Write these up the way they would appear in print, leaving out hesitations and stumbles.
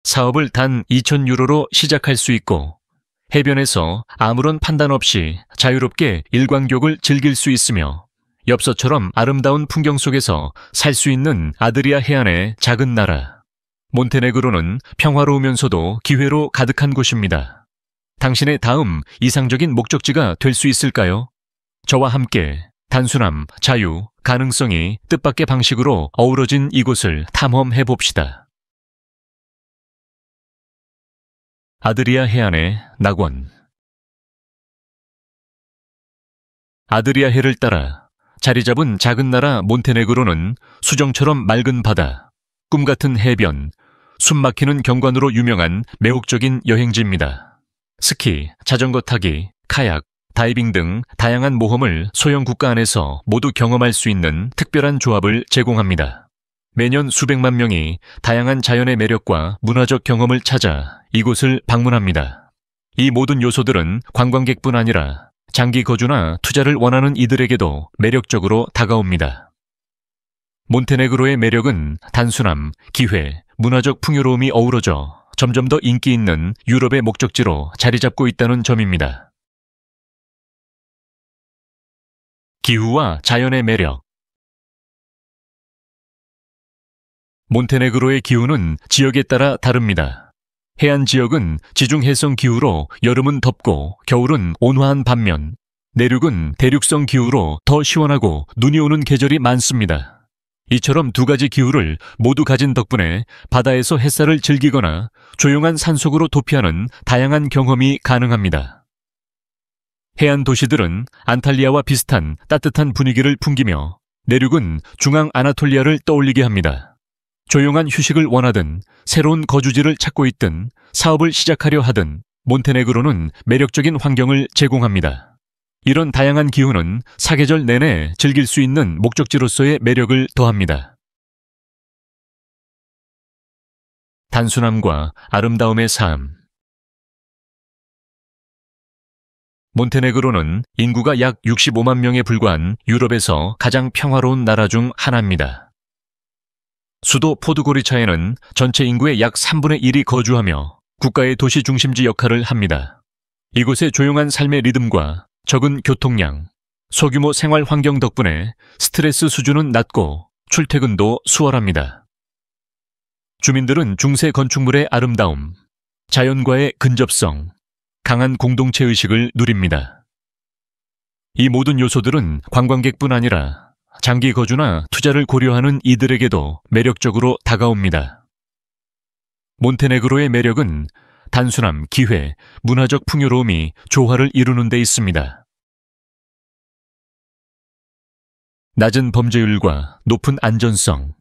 사업을 단 2,000유로로 시작할 수 있고 해변에서 아무런 판단 없이 자유롭게 일광욕을 즐길 수 있으며 엽서처럼 아름다운 풍경 속에서 살 수 있는 아드리아 해안의 작은 나라. 몬테네그로는 평화로우면서도 기회로 가득한 곳입니다. 당신의 다음 이상적인 목적지가 될 수 있을까요? 저와 함께 단순함, 자유, 가능성이 뜻밖의 방식으로 어우러진 이곳을 탐험해 봅시다. 아드리아 해안의 낙원. 아드리아 해를 따라 자리 잡은 작은 나라 몬테네그로는 수정처럼 맑은 바다, 꿈같은 해변, 숨막히는 경관으로 유명한 매혹적인 여행지입니다. 스키, 자전거 타기, 카약, 다이빙 등 다양한 모험을 소형 국가 안에서 모두 경험할 수 있는 특별한 조합을 제공합니다. 매년 수백만 명이 다양한 자연의 매력과 문화적 경험을 찾아 이곳을 방문합니다. 이 모든 요소들은 관광객뿐 아니라 장기 거주나 투자를 원하는 이들에게도 매력적으로 다가옵니다. 몬테네그로의 매력은 단순함, 기회, 문화적 풍요로움이 어우러져 점점 더 인기 있는 유럽의 목적지로 자리 잡고 있다는 점입니다. 기후와 자연의 매력. 몬테네그로의 기후는 지역에 따라 다릅니다. 해안 지역은 지중해성 기후로 여름은 덥고 겨울은 온화한 반면 내륙은 대륙성 기후로 더 시원하고 눈이 오는 계절이 많습니다. 이처럼 두 가지 기후를 모두 가진 덕분에 바다에서 햇살을 즐기거나 조용한 산속으로 도피하는 다양한 경험이 가능합니다. 해안 도시들은 안탈리아와 비슷한 따뜻한 분위기를 풍기며 내륙은 중앙 아나톨리아를 떠올리게 합니다. 조용한 휴식을 원하든 새로운 거주지를 찾고 있든 사업을 시작하려 하든 몬테네그로는 매력적인 환경을 제공합니다. 이런 다양한 기후는 사계절 내내 즐길 수 있는 목적지로서의 매력을 더합니다. 단순함과 아름다움의 삶. 몬테네그로는 인구가 약 65만 명에 불과한 유럽에서 가장 평화로운 나라 중 하나입니다. 수도 포드고리차에는 전체 인구의 약 3분의 1이 거주하며 국가의 도시 중심지 역할을 합니다. 이곳의 조용한 삶의 리듬과 적은 교통량, 소규모 생활 환경 덕분에 스트레스 수준은 낮고 출퇴근도 수월합니다. 주민들은 중세 건축물의 아름다움, 자연과의 근접성, 강한 공동체 의식을 누립니다. 이 모든 요소들은 관광객뿐 아니라 장기 거주나 투자를 고려하는 이들에게도 매력적으로 다가옵니다. 몬테네그로의 매력은 단순함, 기회, 문화적 풍요로움이 조화를 이루는 데 있습니다. 낮은 범죄율과 높은 안전성.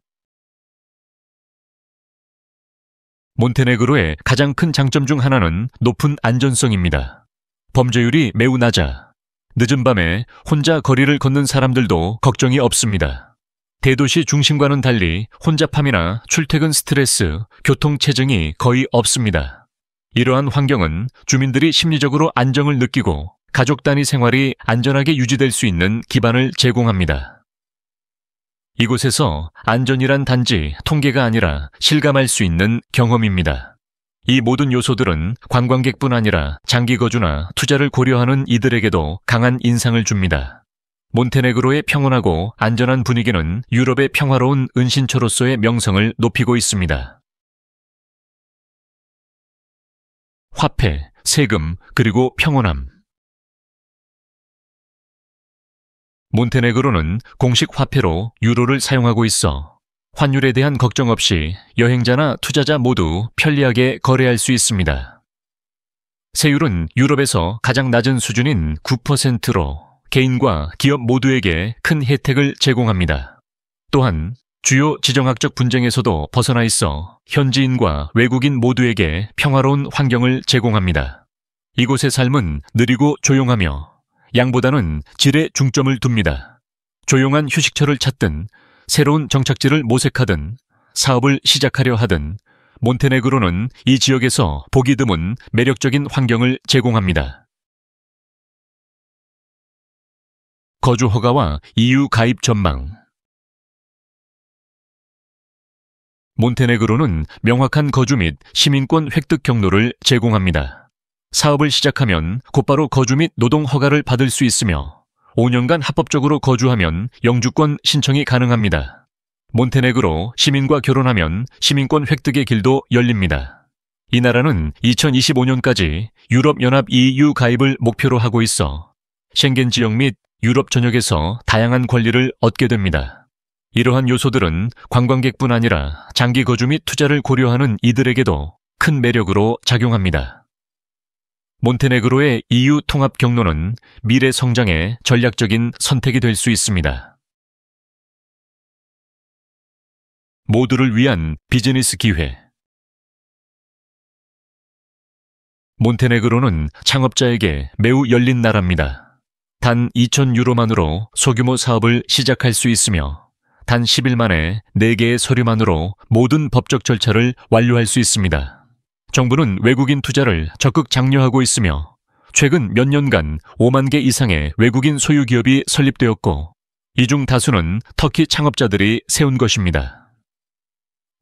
몬테네그로의 가장 큰 장점 중 하나는 높은 안전성입니다. 범죄율이 매우 낮아 늦은 밤에 혼자 거리를 걷는 사람들도 걱정이 없습니다. 대도시 중심과는 달리 혼잡함이나 출퇴근 스트레스, 교통체증이 거의 없습니다. 이러한 환경은 주민들이 심리적으로 안정을 느끼고 가족 단위 생활이 안전하게 유지될 수 있는 기반을 제공합니다. 이곳에서 안전이란 단지 통계가 아니라 실감할 수 있는 경험입니다. 이 모든 요소들은 관광객뿐 아니라 장기 거주나 투자를 고려하는 이들에게도 강한 인상을 줍니다. 몬테네그로의 평온하고 안전한 분위기는 유럽의 평화로운 은신처로서의 명성을 높이고 있습니다. 화폐, 세금, 그리고 평온함. 몬테네그로는 공식 화폐로 유로를 사용하고 있어 환율에 대한 걱정 없이 여행자나 투자자 모두 편리하게 거래할 수 있습니다. 세율은 유럽에서 가장 낮은 수준인 9%로 개인과 기업 모두에게 큰 혜택을 제공합니다. 또한 주요 지정학적 분쟁에서도 벗어나 있어 현지인과 외국인 모두에게 평화로운 환경을 제공합니다. 이곳의 삶은 느리고 조용하며 양보다는 질에 중점을 둡니다. 조용한 휴식처를 찾든 새로운 정착지를 모색하든 사업을 시작하려 하든 몬테네그로는 이 지역에서 보기 드문 매력적인 환경을 제공합니다. 거주 허가와 EU 가입 전망. 몬테네그로는 명확한 거주 및 시민권 획득 경로를 제공합니다. 사업을 시작하면 곧바로 거주 및 노동 허가를 받을 수 있으며 5년간 합법적으로 거주하면 영주권 신청이 가능합니다. 몬테네그로 시민과 결혼하면 시민권 획득의 길도 열립니다. 이 나라는 2025년까지 유럽연합 EU 가입을 목표로 하고 있어 쉥겐 지역 및 유럽 전역에서 다양한 권리를 얻게 됩니다. 이러한 요소들은 관광객뿐 아니라 장기 거주 및 투자를 고려하는 이들에게도 큰 매력으로 작용합니다. 몬테네그로의 EU 통합 경로는 미래 성장의 전략적인 선택이 될 수 있습니다. 모두를 위한 비즈니스 기회. 몬테네그로는 창업자에게 매우 열린 나라입니다. 단 2,000유로만으로 소규모 사업을 시작할 수 있으며 단 10일 만에 4개의 서류만으로 모든 법적 절차를 완료할 수 있습니다. 정부는 외국인 투자를 적극 장려하고 있으며 최근 몇 년간 5만 개 이상의 외국인 소유 기업이 설립되었고 이 중 다수는 터키 창업자들이 세운 것입니다.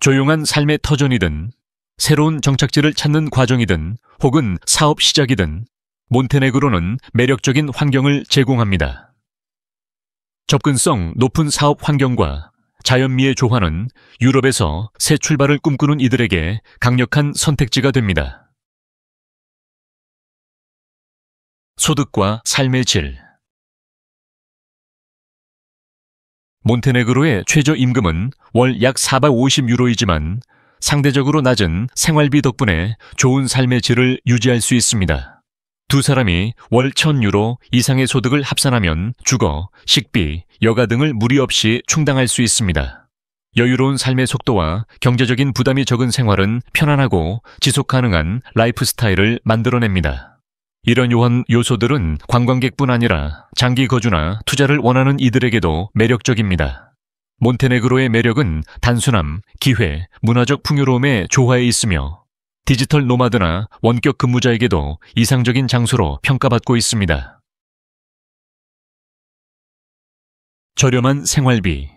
조용한 삶의 터전이든 새로운 정착지를 찾는 과정이든 혹은 사업 시작이든 몬테네그로는 매력적인 환경을 제공합니다. 접근성 높은 사업 환경과 자연미의 조화는 유럽에서 새 출발을 꿈꾸는 이들에게 강력한 선택지가 됩니다. 소득과 삶의 질. 몬테네그로의 최저임금은 월 약 450유로이지만 상대적으로 낮은 생활비 덕분에 좋은 삶의 질을 유지할 수 있습니다. 두 사람이 월 1,000유로 이상의 소득을 합산하면 주거, 식비, 여가 등을 무리 없이 충당할 수 있습니다. 여유로운 삶의 속도와 경제적인 부담이 적은 생활은 편안하고 지속 가능한 라이프 스타일을 만들어냅니다. 이런 요소들은 관광객뿐 아니라 장기 거주나 투자를 원하는 이들에게도 매력적입니다. 몬테네그로의 매력은 단순함, 기회, 문화적 풍요로움의 조화에 있으며 디지털 노마드나 원격 근무자에게도 이상적인 장소로 평가받고 있습니다. 저렴한 생활비.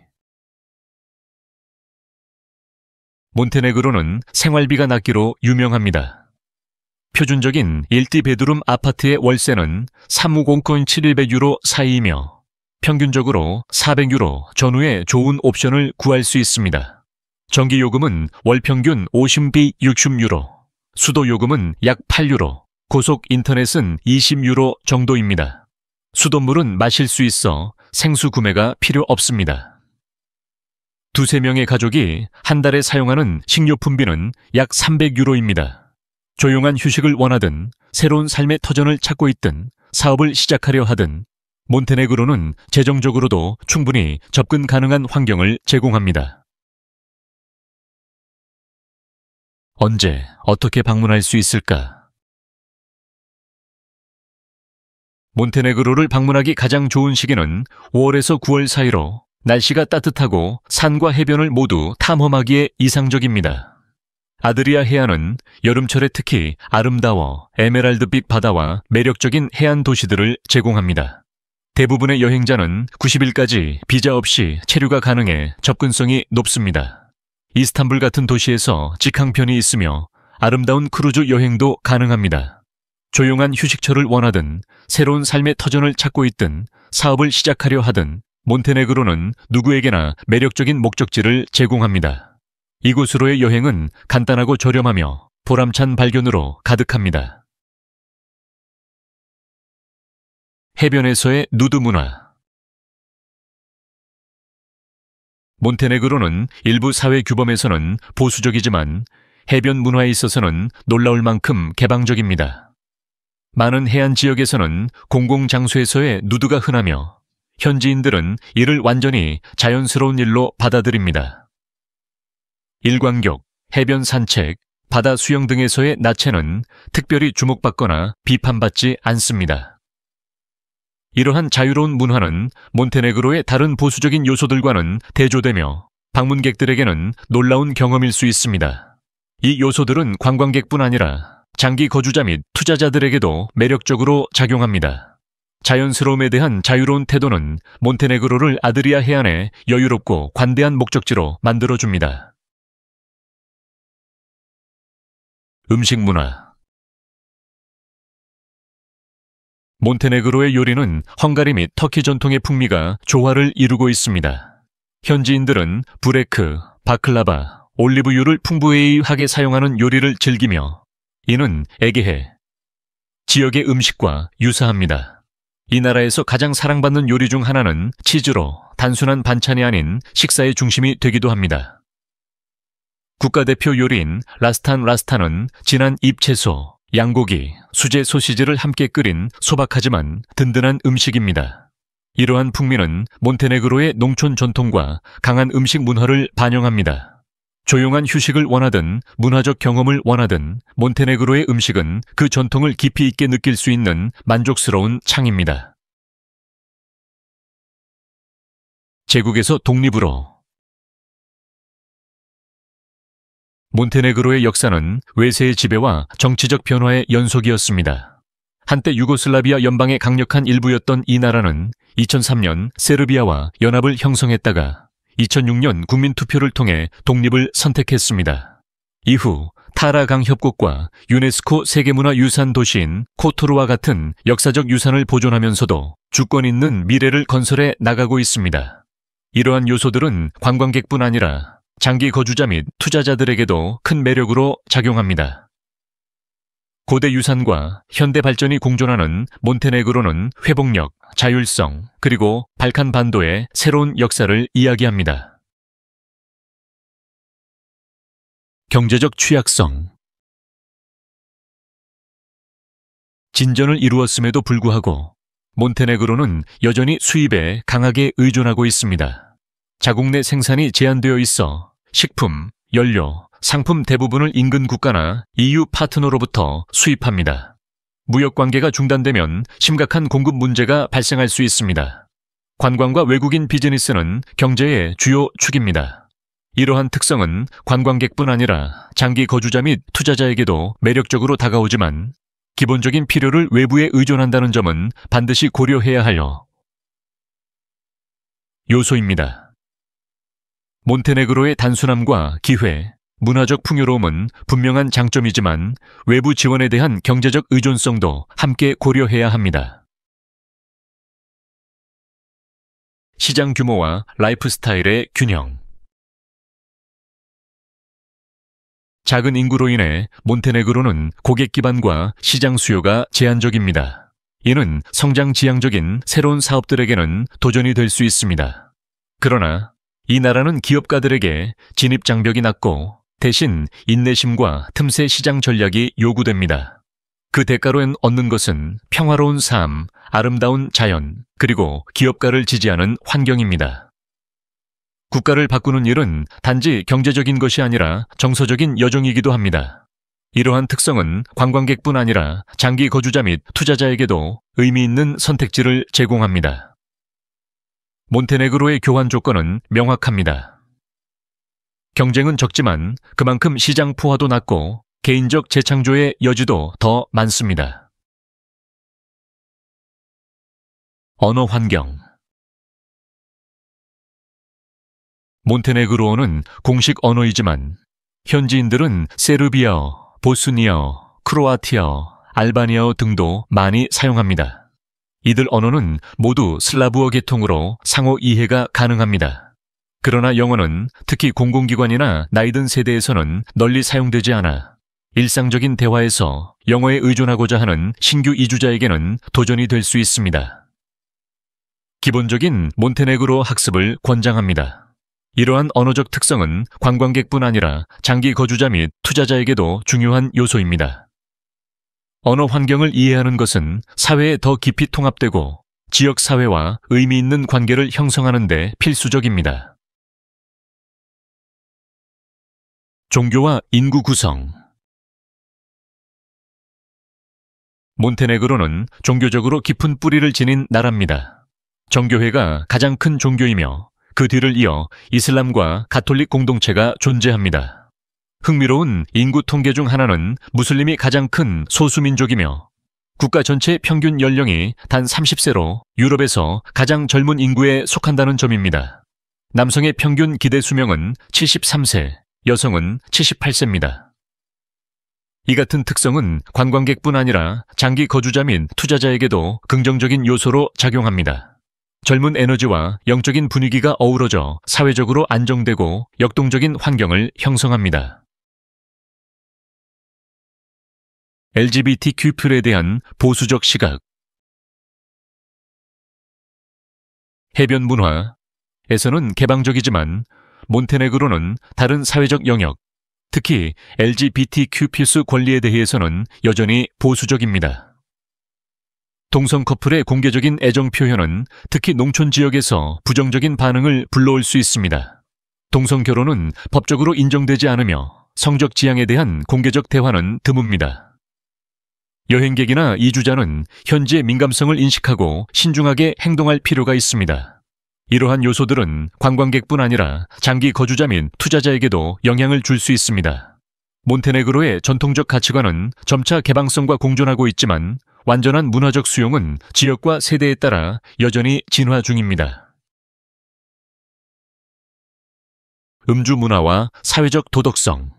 몬테네그로는 생활비가 낮기로 유명합니다. 표준적인 1티 베드룸 아파트의 월세는 350.71유로 사이이며 평균적으로 400유로 전후의 좋은 옵션을 구할 수 있습니다. 전기요금은 월 평균 50-60유로, 수도요금은 약 8유로, 고속 인터넷은 20유로 정도입니다. 수돗물은 마실 수 있어 생수 구매가 필요 없습니다. 두세 명의 가족이 한 달에 사용하는 식료품비는 약 300유로입니다. 조용한 휴식을 원하든 새로운 삶의 터전을 찾고 있든 사업을 시작하려 하든 몬테네그로는 재정적으로도 충분히 접근 가능한 환경을 제공합니다. 언제, 어떻게 방문할 수 있을까? 몬테네그로를 방문하기 가장 좋은 시기는 5월에서 9월 사이로 날씨가 따뜻하고 산과 해변을 모두 탐험하기에 이상적입니다. 아드리아 해안은 여름철에 특히 아름다워 에메랄드빛 바다와 매력적인 해안 도시들을 제공합니다. 대부분의 여행자는 90일까지 비자 없이 체류가 가능해 접근성이 높습니다. 이스탄불 같은 도시에서 직항편이 있으며 아름다운 크루즈 여행도 가능합니다. 조용한 휴식처를 원하든 새로운 삶의 터전을 찾고 있든 사업을 시작하려 하든 몬테네그로는 누구에게나 매력적인 목적지를 제공합니다. 이곳으로의 여행은 간단하고 저렴하며 보람찬 발견으로 가득합니다. 해변에서의 누드 문화. 몬테네그로는 일부 사회 규범에서는 보수적이지만 해변 문화에 있어서는 놀라울 만큼 개방적입니다. 많은 해안 지역에서는 공공장소에서의 누드가 흔하며 현지인들은 이를 완전히 자연스러운 일로 받아들입니다. 일광욕, 해변 산책, 바다 수영 등에서의 나체는 특별히 주목받거나 비판받지 않습니다. 이러한 자유로운 문화는 몬테네그로의 다른 보수적인 요소들과는 대조되며 방문객들에게는 놀라운 경험일 수 있습니다. 이 요소들은 관광객뿐 아니라 장기 거주자 및 투자자들에게도 매력적으로 작용합니다. 자연스러움에 대한 자유로운 태도는 몬테네그로를 아드리아 해안의 여유롭고 관대한 목적지로 만들어줍니다. 음식 문화. 몬테네그로의 요리는 헝가리 및 터키 전통의 풍미가 조화를 이루고 있습니다. 현지인들은 브레크, 바클라바, 올리브유를 풍부하게 사용하는 요리를 즐기며 이는 에게해 지역의 음식과 유사합니다. 이 나라에서 가장 사랑받는 요리 중 하나는 치즈로 단순한 반찬이 아닌 식사의 중심이 되기도 합니다. 국가대표 요리인 라스탄 라스타는 진한 잎채소, 양고기, 수제 소시지를 함께 끓인 소박하지만 든든한 음식입니다. 이러한 풍미는 몬테네그로의 농촌 전통과 강한 음식 문화를 반영합니다. 조용한 휴식을 원하든 문화적 경험을 원하든 몬테네그로의 음식은 그 전통을 깊이 있게 느낄 수 있는 만족스러운 창입니다. 제국에서 독립으로. 몬테네그로의 역사는 외세의 지배와 정치적 변화의 연속이었습니다. 한때 유고슬라비아 연방의 강력한 일부였던 이 나라는 2003년 세르비아와 연합을 형성했다가 2006년 국민투표를 통해 독립을 선택했습니다. 이후 타라강 협곡과 유네스코 세계문화유산 도시인 코토르와 같은 역사적 유산을 보존하면서도 주권 있는 미래를 건설해 나가고 있습니다. 이러한 요소들은 관광객뿐 아니라 장기 거주자 및 투자자들에게도 큰 매력으로 작용합니다. 고대 유산과 현대 발전이 공존하는 몬테네그로는 회복력, 자율성, 그리고 발칸 반도의 새로운 역사를 이야기합니다. 경제적 취약성. 진전을 이루었음에도 불구하고 몬테네그로는 여전히 수입에 강하게 의존하고 있습니다. 자국 내 생산이 제한되어 있어 식품, 연료, 상품 대부분을 인근 국가나 EU 파트너로부터 수입합니다. 무역 관계가 중단되면 심각한 공급 문제가 발생할 수 있습니다. 관광과 외국인 비즈니스는 경제의 주요 축입니다. 이러한 특성은 관광객뿐 아니라 장기 거주자 및 투자자에게도 매력적으로 다가오지만 기본적인 필요를 외부에 의존한다는 점은 반드시 고려해야 할 요소입니다. 몬테네그로의 단순함과 기회, 문화적 풍요로움은 분명한 장점이지만 외부 지원에 대한 경제적 의존성도 함께 고려해야 합니다. 시장 규모와 라이프 스타일의 균형. 작은 인구로 인해 몬테네그로는 고객 기반과 시장 수요가 제한적입니다. 이는 성장 지향적인 새로운 사업들에게는 도전이 될 수 있습니다. 그러나 이 나라는 기업가들에게 진입 장벽이 낮고 대신 인내심과 틈새 시장 전략이 요구됩니다. 그 대가로 얻는 것은 평화로운 삶, 아름다운 자연, 그리고 기업가를 지지하는 환경입니다. 국가를 바꾸는 일은 단지 경제적인 것이 아니라 정서적인 여정이기도 합니다. 이러한 특성은 관광객뿐 아니라 장기 거주자 및 투자자에게도 의미 있는 선택지를 제공합니다. 몬테네그로의 교환 조건은 명확합니다. 경쟁은 적지만 그만큼 시장 포화도 낮고 개인적 재창조의 여지도 더 많습니다. 언어 환경. 몬테네그로어는 공식 언어이지만 현지인들은 세르비아어, 보스니아어, 크로아티아어, 알바니아어 등도 많이 사용합니다. 이들 언어는 모두 슬라브어 계통으로 상호 이해가 가능합니다. 그러나 영어는 특히 공공기관이나 나이든 세대에서는 널리 사용되지 않아 일상적인 대화에서 영어에 의존하고자 하는 신규 이주자에게는 도전이 될 수 있습니다. 기본적인 몬테네그로 학습을 권장합니다. 이러한 언어적 특성은 관광객뿐 아니라 장기 거주자 및 투자자에게도 중요한 요소입니다. 언어 환경을 이해하는 것은 사회에 더 깊이 통합되고 지역 사회와 의미 있는 관계를 형성하는 데 필수적입니다. 종교와 인구 구성. 몬테네그로는 종교적으로 깊은 뿌리를 지닌 나라입니다. 정교회가 가장 큰 종교이며 그 뒤를 이어 이슬람과 가톨릭 공동체가 존재합니다. 흥미로운 인구 통계 중 하나는 무슬림이 가장 큰 소수민족이며 국가 전체 평균 연령이 단 30세로 유럽에서 가장 젊은 인구에 속한다는 점입니다. 남성의 평균 기대 수명은 73세, 여성은 78세입니다. 이 같은 특성은 관광객뿐 아니라 장기 거주자 및 투자자에게도 긍정적인 요소로 작용합니다. 젊은 에너지와 영적인 분위기가 어우러져 사회적으로 안정되고 역동적인 환경을 형성합니다. LGBTQ+에 대한 보수적 시각. 해변 문화에서는 개방적이지만 몬테네그로는 다른 사회적 영역, 특히 LGBTQ+ 권리에 대해서는 여전히 보수적입니다. 동성 커플의 공개적인 애정 표현은 특히 농촌 지역에서 부정적인 반응을 불러올 수 있습니다. 동성 결혼은 법적으로 인정되지 않으며 성적 지향에 대한 공개적 대화는 드뭅니다. 여행객이나 이주자는 현지의 민감성을 인식하고 신중하게 행동할 필요가 있습니다. 이러한 요소들은 관광객뿐 아니라 장기 거주자 및 투자자에게도 영향을 줄 수 있습니다. 몬테네그로의 전통적 가치관은 점차 개방성과 공존하고 있지만 완전한 문화적 수용은 지역과 세대에 따라 여전히 진화 중입니다. 음주 문화와 사회적 도덕성.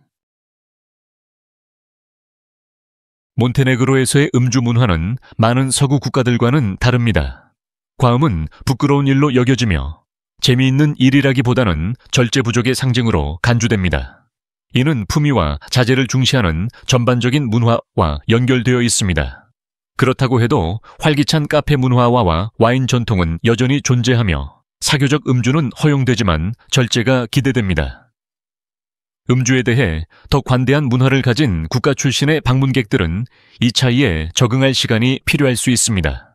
몬테네그로에서의 음주 문화는 많은 서구 국가들과는 다릅니다. 과음은 부끄러운 일로 여겨지며 재미있는 일이라기보다는 절제부족의 상징으로 간주됩니다. 이는 품위와 자제를 중시하는 전반적인 문화와 연결되어 있습니다. 그렇다고 해도 활기찬 카페 문화와 와인 전통은 여전히 존재하며 사교적 음주는 허용되지만 절제가 기대됩니다. 음주에 대해 더 관대한 문화를 가진 국가 출신의 방문객들은 이 차이에 적응할 시간이 필요할 수 있습니다.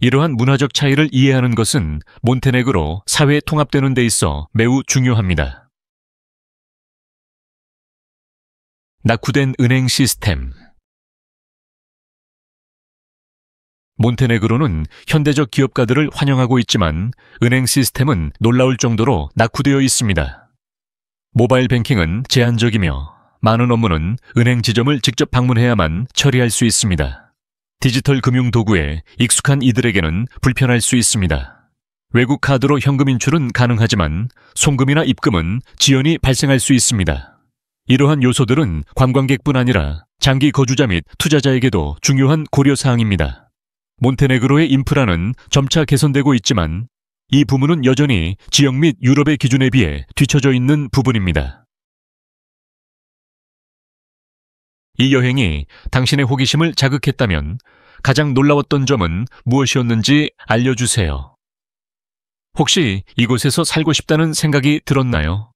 이러한 문화적 차이를 이해하는 것은 몬테네그로 사회 통합되는 데 있어 매우 중요합니다. 낙후된 은행 시스템. 몬테네그로는 현대적 기업가들을 환영하고 있지만 은행 시스템은 놀라울 정도로 낙후되어 있습니다. 모바일 뱅킹은 제한적이며 많은 업무는 은행 지점을 직접 방문해야만 처리할 수 있습니다. 디지털 금융 도구에 익숙한 이들에게는 불편할 수 있습니다. 외국 카드로 현금 인출은 가능하지만 송금이나 입금은 지연이 발생할 수 있습니다. 이러한 요소들은 관광객뿐 아니라 장기 거주자 및 투자자에게도 중요한 고려사항입니다. 몬테네그로의 인프라는 점차 개선되고 있지만 이 부문은 여전히 지역 및 유럽의 기준에 비해 뒤처져 있는 부분입니다. 이 여행이 당신의 호기심을 자극했다면 가장 놀라웠던 점은 무엇이었는지 알려주세요. 혹시 이곳에서 살고 싶다는 생각이 들었나요?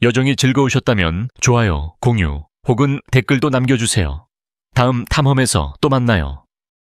여정이 즐거우셨다면 좋아요, 공유 혹은 댓글도 남겨주세요. 다음 탐험에서 또 만나요.